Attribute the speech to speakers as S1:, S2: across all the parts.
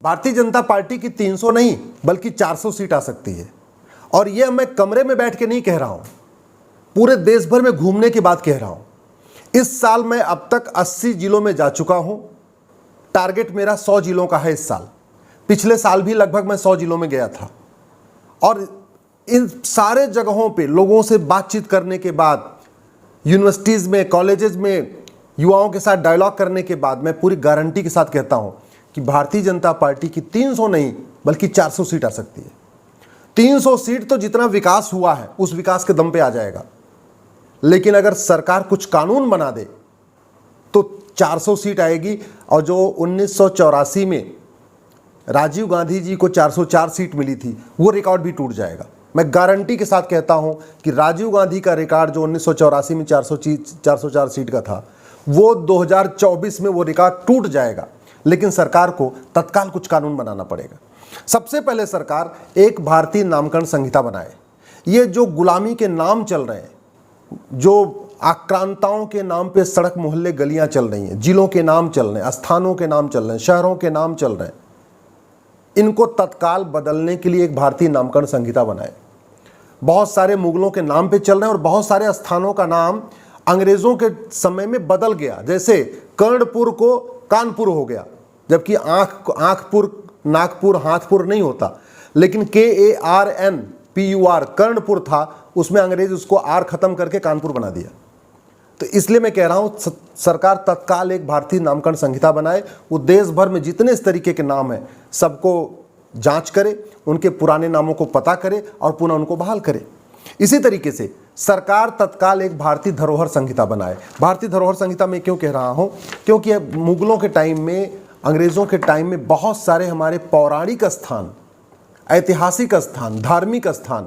S1: Bharatiya Janata party की 300 नहीं बल्कि 400 सीट आ सकती है। और यह मैं कमरे में बैठ के नहीं कह रहा हूं, पूरे देश भर में घूमने की बात कह रहा हूं। इस साल मैं अब तक 80 जिलों में जा चुका हूं। टारगेट मेरा 100 जिलों का है इस साल। पिछले साल भी लगभग मैं 100 जिलों में गया था। और इन सारे जगहों पे लोगों से बातचीत करने के बाद, यूनिवर्सिटीज़ में, कॉलेजेस में युवाओं के साथ डायलॉग करने के बाद मैं पूरी गारंटी के साथ कहता हूं कि भारतीय जनता पार्टी की 300 नहीं बल्कि 400 सीट आ सकती है। 300 सीट तो जितना विकास हुआ है उस विकास के दम पे आ जाएगा। लेकिन अगर सरकार कुछ कानून बना दे तो 400 सीट आएगी। और जो 1984 में राजीव गांधी जी को 404 सीट मिली थी वो रिकॉर्ड भी टूट जाएगा। मैं गारंटी के साथ कहता हूं कि राजीव गांधी का रिकॉर्ड जो 1984 में 404 सीट का था, वो 2024 में वो रिकॉर्ड टूट जाएगा। लेकिन सरकार को तत्काल कुछ कानून बनाना पड़ेगा। सबसे पहले सरकार एक भारतीय नामकरण संहिता बनाए। ये जो गुलामी के नाम चल रहे हैं, जो आक्रांताओं के नाम पे सड़क मोहल्ले गलियां चल रही हैं, जिलों के नाम चल रहे हैं, स्थानों के नाम चल रहे हैं, शहरों के नाम चल रहे हैं, इनको तत्काल बदलने के लिए एक भारतीय नामकरण संहिता बनाए। बहुत सारे मुगलों के नाम पे चल रहे हैं और बहुत सारे स्थानों का नाम अंग्रेजों के समय में बदल गया। जैसे कर्णपुर को कानपुर हो गया, जबकि आंखपुर, नागपुर, हाथपुर नहीं होता। लेकिन KARNPUR कर्णपुर था, उसमें अंग्रेज उसको आर खत्म करके कानपुर बना दिया। तो इसलिए मैं कह रहा हूं सरकार तत्काल एक भारतीय नामकरण संहिता बनाए। वो देश भर में जितने इस तरीके के नाम हैं सबको जांच करे, उनके पुराने नामों को पता करे और पुनः उनको बहाल करे। इसी तरीके से सरकार तत्काल एक भारतीय धरोहर संहिता बनाए। भारतीय धरोहर संहिता में क्यों कह रहा हूं? क्योंकि मुगलों के टाइम में, अंग्रेजों के टाइम में बहुत सारे हमारे पौराणिक स्थान, ऐतिहासिक स्थान, धार्मिक स्थान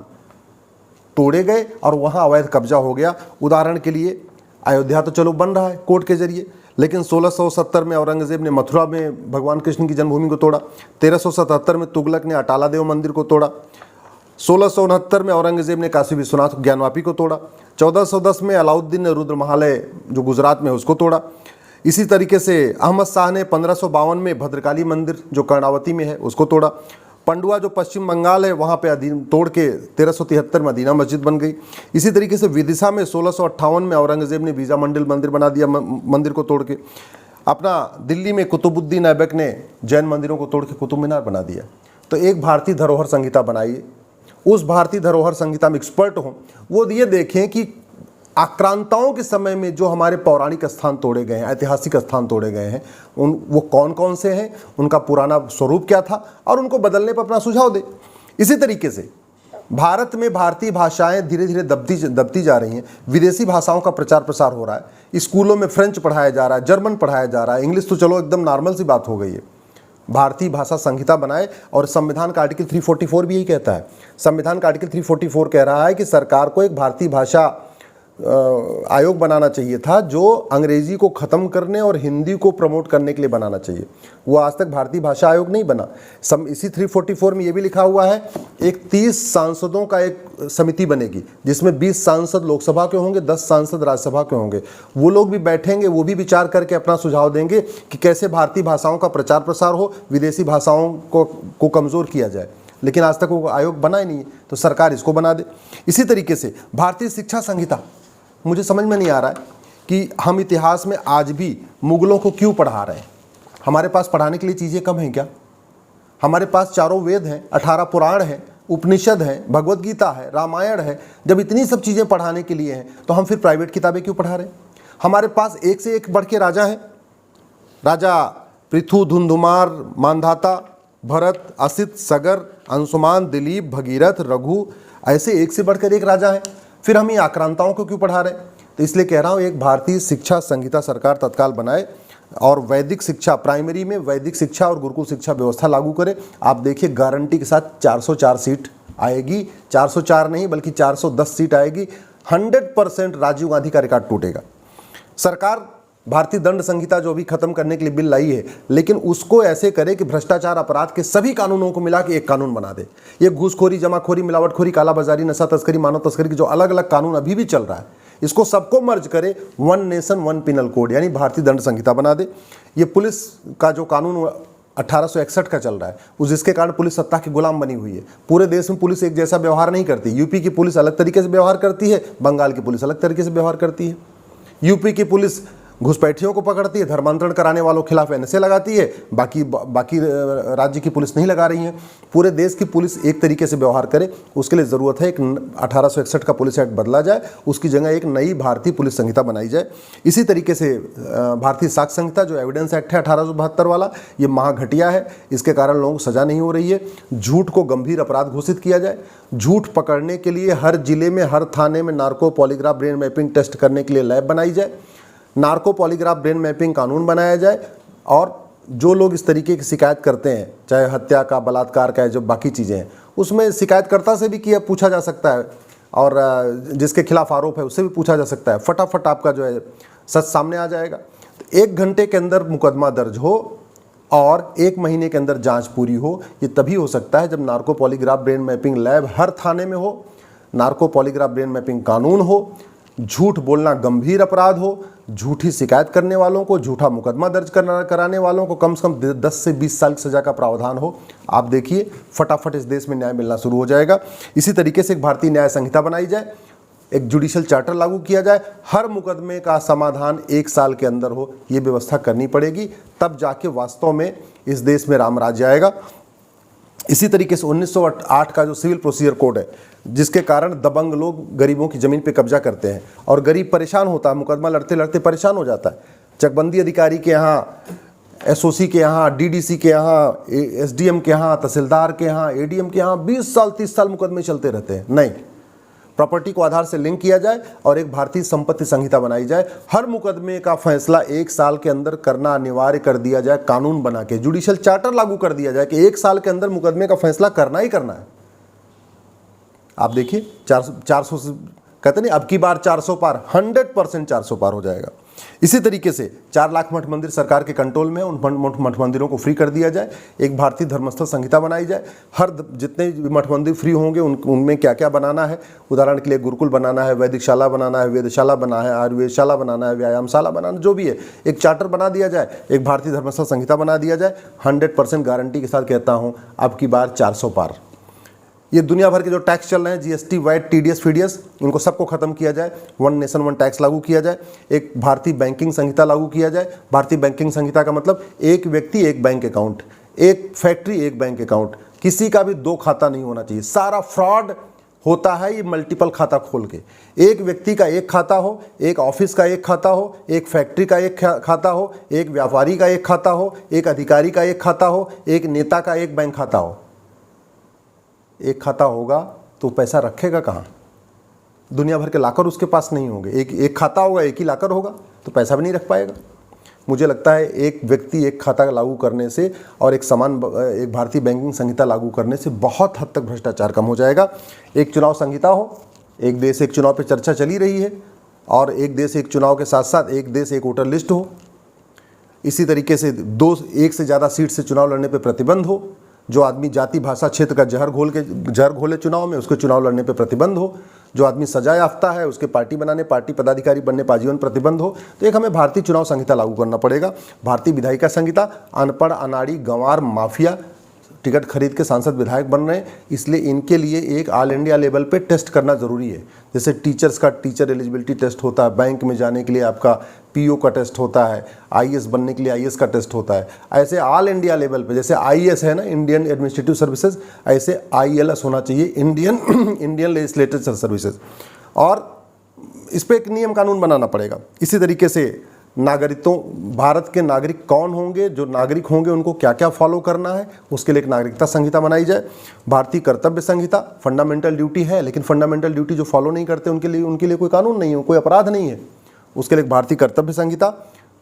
S1: तोड़े गए और वहां अवैध कब्जा हो गया। उदाहरण के लिए अयोध्या तो चलो बन रहा है कोर्ट के जरिए, लेकिन 1670 में औरंगजेब ने मथुरा में भगवान कृष्ण की जन्मभूमि को तोड़ा। 1377 में तुगलक ने अटाला देव मंदिर को तोड़ा। 1669 में औरंगजेब ने काशी विश्वनाथ ज्ञानवापी को तोड़ा। 1410 में अलाउद्दीन ने रुद्रमहालय जो गुजरात में उसको तोड़ा। इसी तरीके से अहमद शाह ने 1552 में भद्रकाली मंदिर जो कर्णावती में है उसको तोड़ा। पंडुआ जो पश्चिम बंगाल है वहाँ पे तोड़ के 1373 में मदीना मस्जिद बन गई। इसी तरीके से विदिशा में 1658 में औरंगजेब ने वीजा मंडल मंदिर बना दिया, मंदिर को तोड़ के। अपना दिल्ली में कुतुबुद्दीन ऐबक ने जैन मंदिरों को तोड़ के कुतुब मीनार बना दिया। तो एक भारतीय धरोहर संहिता बनाइए। उस भारतीय धरोहर संहिता में एक्सपर्ट हों, वो ये देखें कि आक्रांताओं के समय में जो हमारे पौराणिक स्थान तोड़े गए हैं, ऐतिहासिक स्थान तोड़े गए हैं, वो कौन कौन से हैं, उनका पुराना स्वरूप क्या था, और उनको बदलने पर अपना सुझाव दे। इसी तरीके से भारत में भारतीय भाषाएं धीरे धीरे दबती जा रही हैं। विदेशी भाषाओं का प्रचार प्रसार हो रहा है। स्कूलों में फ्रेंच पढ़ाया जा रहा है, जर्मन पढ़ाया जा रहा है, इंग्लिश तो चलो एकदम नॉर्मल सी बात हो गई है। भारतीय भाषा संहिता बनाए। और संविधान का आर्टिकल 344 भी यही कहता है। संविधान का आर्टिकल 344 कह रहा है कि सरकार को एक भारतीय भाषा आयोग बनाना चाहिए था, जो अंग्रेजी को ख़त्म करने और हिंदी को प्रमोट करने के लिए बनाना चाहिए। वो आज तक भारतीय भाषा आयोग नहीं बना। इसी 344 में ये भी लिखा हुआ है, एक 30 सांसदों का एक समिति बनेगी, जिसमें 20 सांसद लोकसभा के होंगे, 10 सांसद राज्यसभा के होंगे। वो लोग भी बैठेंगे, वो भी विचार करके अपना सुझाव देंगे कि कैसे भारतीय भाषाओं का प्रचार प्रसार हो, विदेशी भाषाओं को कमज़ोर किया जाए। लेकिन आज तक वो आयोग बना ही नहीं है, तो सरकार इसको बना दे। इसी तरीके से भारतीय शिक्षा संहिता, मुझे समझ में नहीं आ रहा है कि हम इतिहास में आज भी मुगलों को क्यों पढ़ा रहे हैं। हमारे पास पढ़ाने के लिए चीज़ें कम हैं क्या? हमारे पास 4 वेद हैं, 18 पुराण हैं, उपनिषद हैं, भगवत गीता है, रामायण है। जब इतनी सब चीज़ें पढ़ाने के लिए हैं तो हम फिर प्राइवेट किताबें क्यों पढ़ा रहे हैं? हमारे पास एक से एक बढ़ के राजा हैं। राजा पृथु, धुंधुमार, मानधाता, भरत, असित, सगर, अंशुमान, दिलीप, भगीरथ, रघु, ऐसे एक से बढ़कर एक राजा है। फिर हम ये आक्रांताओं को क्यों पढ़ा रहे हैं? तो इसलिए कह रहा हूँ एक भारतीय शिक्षा संहिता सरकार तत्काल बनाए और वैदिक शिक्षा, प्राइमरी में वैदिक शिक्षा और गुरुकुल शिक्षा व्यवस्था लागू करे। आप देखिए गारंटी के साथ 404 सीट आएगी। 404 नहीं बल्कि 410 सीट आएगी। 100% राजीव गांधी का रिकॉर्ड टूटेगा। सरकार भारतीय दंड संहिता जो भी खत्म करने के लिए बिल लाई है, लेकिन उसको ऐसे करे कि भ्रष्टाचार अपराध के सभी कानूनों को मिला के एक कानून बना दे। ये घूसखोरी, जमाखोरी, मिलावटखोरी, कालाबाजारी, नशा तस्करी, मानव तस्करी के जो अलग अलग कानून अभी भी चल रहा है, इसको सबको मर्ज करे, 1 नेशन 1 पिनल कोड यानी भारतीय दंड संहिता बना दे। ये पुलिस का जो कानून 1861 का चल रहा है, उस जिसके कारण पुलिस सत्ता की गुलाम बनी हुई है। पूरे देश में पुलिस एक जैसा व्यवहार नहीं करती। यूपी की पुलिस अलग तरीके से व्यवहार करती है, बंगाल की पुलिस अलग तरीके से व्यवहार करती है। यूपी की पुलिस घुसपैठियों को पकड़ती है, धर्मांतरण कराने वालों के खिलाफ एनएसए लगाती है, बाकी राज्य की पुलिस नहीं लगा रही है। पूरे देश की पुलिस एक तरीके से व्यवहार करे, उसके लिए ज़रूरत है एक 1861 का पुलिस एक्ट बदला जाए, उसकी जगह एक नई भारतीय पुलिस संहिता बनाई जाए। इसी तरीके से भारतीय साक्ष्य संहिता जो एविडेंस एक्ट है 1872 वाला, ये महाघटिया है, इसके कारण लोगों को सज़ा नहीं हो रही है। झूठ को गंभीर अपराध घोषित किया जाए। झूठ पकड़ने के लिए हर जिले में, हर थाने में narco polygraph brain mapping test करने के लिए लैब बनाई जाए। नार्को पॉलीग्राफ ब्रेन मैपिंग कानून बनाया जाए, और जो लोग इस तरीके की शिकायत करते हैं, चाहे हत्या का, बलात्कार का, जो बाकी चीज़ें हैं, उसमें शिकायतकर्ता से भी किया पूछा जा सकता है, और जिसके खिलाफ आरोप है उससे भी पूछा जा सकता है। फटाफट आपका जो है सच सामने आ जाएगा। तो 1 घंटे के अंदर मुकदमा दर्ज हो और 1 महीने के अंदर जांच पूरी हो, ये तभी हो सकता है जब narco polygraph brain mapping lab हर थाने में हो, नार्को पॉलीग्राफ ब्रेन मैपिंग कानून हो, झूठ बोलना गंभीर अपराध हो, झूठी शिकायत करने वालों को, झूठा मुकदमा दर्ज कराने वालों को कम से कम 10 से 20 साल की सजा का प्रावधान हो। आप देखिए फटाफट इस देश में न्याय मिलना शुरू हो जाएगा। इसी तरीके से एक भारतीय न्याय संहिता बनाई जाए, एक जुडिशियल चार्टर लागू किया जाए, हर मुकदमे का समाधान 1 साल के अंदर हो, ये व्यवस्था करनी पड़ेगी, तब जाके वास्तव में इस देश में राम राज्य आएगा। इसी तरीके से 1908 का जो सिविल प्रोसीजर कोड है, जिसके कारण दबंग लोग गरीबों की ज़मीन पे कब्जा करते हैं और गरीब परेशान होता है, मुकदमा लड़ते लड़ते परेशान हो जाता है। चकबंदी अधिकारी के यहाँ, एसओसी के यहाँ, डीडीसी के यहाँ, एसडीएम के यहाँ, तहसीलदार के यहाँ, एडीएम के यहाँ 20 साल 30 साल मुकदमे चलते रहते हैं। नहीं, प्रॉपर्टी को आधार से लिंक किया जाए और एक भारतीय संपत्ति संहिता बनाई जाए। हर मुकदमे का फैसला 1 साल के अंदर करना अनिवार्य कर दिया जाए, कानून बना के जुडिशियल चार्टर लागू कर दिया जाए कि 1 साल के अंदर मुकदमे का फैसला करना ही करना है। आप देखिए 400 से कहते नहीं, अब की बार 400 पार, 100% 400 पार हो जाएगा। इसी तरीके से 4 लाख मठ मंदिर सरकार के कंट्रोल में, उन मठ मंदिरों को फ्री कर दिया जाए। एक भारतीय धर्मस्थल संहिता बनाई जाए। हर जितने भी मठ मंदिर फ्री होंगे उनमें क्या क्या बनाना है, उदाहरण के लिए गुरुकुल बनाना है, वैदिकशाला बनाना है, वेदशाला बनाना है, आयुर्वेदशाला बनाना है, व्यायामशाला बनाना, जो भी है एक चार्टर बना दिया जाए, एक भारतीय धर्मस्थल संहिता बना दिया जाए। 100% गारंटी के साथ कहता हूँ अब की बार 400 पार। ये दुनिया भर के जो टैक्स चल रहे हैं, जीएसटी, वैट, टीडीएस, फीडीएस, इनको सबको खत्म किया जाए। 1 नेशन 1 टैक्स लागू किया जाए। एक भारतीय बैंकिंग संहिता लागू किया जाए। भारतीय बैंकिंग संहिता का मतलब एक व्यक्ति एक बैंक अकाउंट, एक फैक्ट्री एक बैंक अकाउंट, किसी का भी 2 खाता नहीं होना चाहिए। सारा फ्रॉड होता है ये मल्टीपल खाता खोल के। एक व्यक्ति का एक खाता हो, एक ऑफिस का एक खाता हो, एक फैक्ट्री का एक खाता हो, एक व्यापारी का एक खाता हो, एक अधिकारी का एक खाता हो, एक नेता का एक बैंक खाता हो। एक खाता होगा तो पैसा रखेगा कहाँ? दुनिया भर के लाकर उसके पास नहीं होंगे। एक खाता होगा, एक ही लाकर होगा तो पैसा भी नहीं रख पाएगा। मुझे लगता है एक व्यक्ति एक खाता लागू करने से और एक भारतीय बैंकिंग संहिता लागू करने से बहुत हद तक भ्रष्टाचार कम हो जाएगा। एक चुनाव संहिता हो, एक देश एक चुनाव पे चर्चा चली रही है, और एक देश एक चुनाव के साथ साथ एक देश एक वोटर लिस्ट हो। इसी तरीके से 1 से ज़्यादा सीट से चुनाव लड़ने पर प्रतिबंध हो। जो आदमी जाति भाषा क्षेत्र का जहर घोले चुनाव में, उसके चुनाव लड़ने पे प्रतिबंध हो। जो आदमी सजा याफ्ता है उसके पार्टी बनाने, पार्टी पदाधिकारी बनने पर आजीवन प्रतिबंध हो। तो एक हमें भारतीय चुनाव संहिता लागू करना पड़ेगा। भारतीय विधायिका संहिता, अनपढ़, अनाड़ी, गंवार, माफिया टिकट खरीद के सांसद विधायक बन रहे हैं, इसलिए इनके लिए एक ऑल इंडिया लेवल पे टेस्ट करना ज़रूरी है। जैसे टीचर्स का टीचर एलिजिबिलिटी टेस्ट होता है, बैंक में जाने के लिए आपका पीओ का टेस्ट होता है, आईएएस बनने के लिए आईएएस का टेस्ट होता है, ऐसे ऑल इंडिया लेवल पे जैसे आईएएस है ना, इंडियन एडमिनिस्ट्रेटिव सर्विसेज, ऐसे आईएलएस होना चाहिए, इंडियन लेजिस्लेटिव सर्विसेज, और इस पर एक नियम कानून बनाना पड़ेगा। इसी तरीके से भारत के नागरिक कौन होंगे, जो नागरिक होंगे उनको क्या क्या फॉलो करना है, उसके लिए एक नागरिकता संहिता बनाई जाए। भारतीय कर्तव्य संहिता, फंडामेंटल ड्यूटी है, लेकिन फंडामेंटल ड्यूटी जो फॉलो नहीं करते उनके लिए कोई कानून नहीं है, कोई अपराध नहीं है, उसके लिए एक भारतीय कर्तव्य संहिता।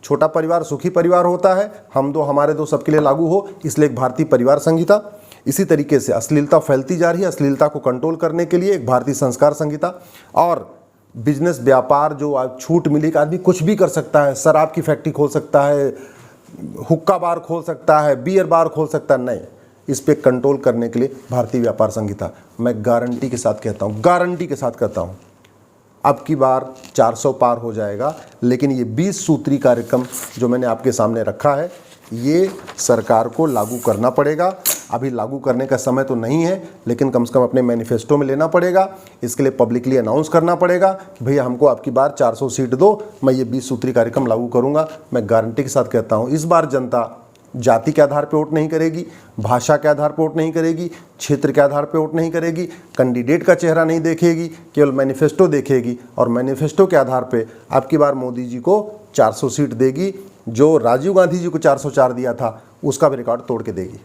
S1: छोटा परिवार सुखी परिवार होता है, हम दो हमारे दो सबके लिए लागू हो, इसलिए एक भारतीय परिवार संहिता। इसी तरीके से अश्लीलता फैलती जा रही है, अश्लीलता को कंट्रोल करने के लिए एक भारतीय संस्कार संहिता। और बिजनेस व्यापार जो आज छूट मिली कि आदमी कुछ भी कर सकता है, शराब की फैक्ट्री खोल सकता है, हुक्का बार खोल सकता है, बियर बार खोल सकता है, नहीं, इस पे कंट्रोल करने के लिए भारतीय व्यापार संहिता। मैं गारंटी के साथ कहता हूँ, गारंटी के साथ कहता हूँ, अब की बार 400 पार हो जाएगा। लेकिन ये 20 सूत्री कार्यक्रम जो मैंने आपके सामने रखा है, ये सरकार को लागू करना पड़ेगा। अभी लागू करने का समय तो नहीं है, लेकिन कम से कम अपने मैनिफेस्टो में लेना पड़ेगा। इसके लिए पब्लिकली अनाउंस करना पड़ेगा कि भैया हमको आपकी बार 400 सीट दो, मैं ये 20 सूत्री कार्यक्रम लागू करूंगा। मैं गारंटी के साथ कहता हूँ इस बार जनता जाति के आधार पर वोट नहीं करेगी, भाषा के आधार पर वोट नहीं करेगी, क्षेत्र के आधार पर वोट नहीं करेगी, कैंडिडेट का चेहरा नहीं देखेगी, केवल मैनिफेस्टो देखेगी और मैनिफेस्टो के आधार पे आपकी बार मोदी जी को 400 सीट देगी। जो राजीव गांधी जी को 404 दिया था उसका भी रिकॉर्ड तोड़ के देगी।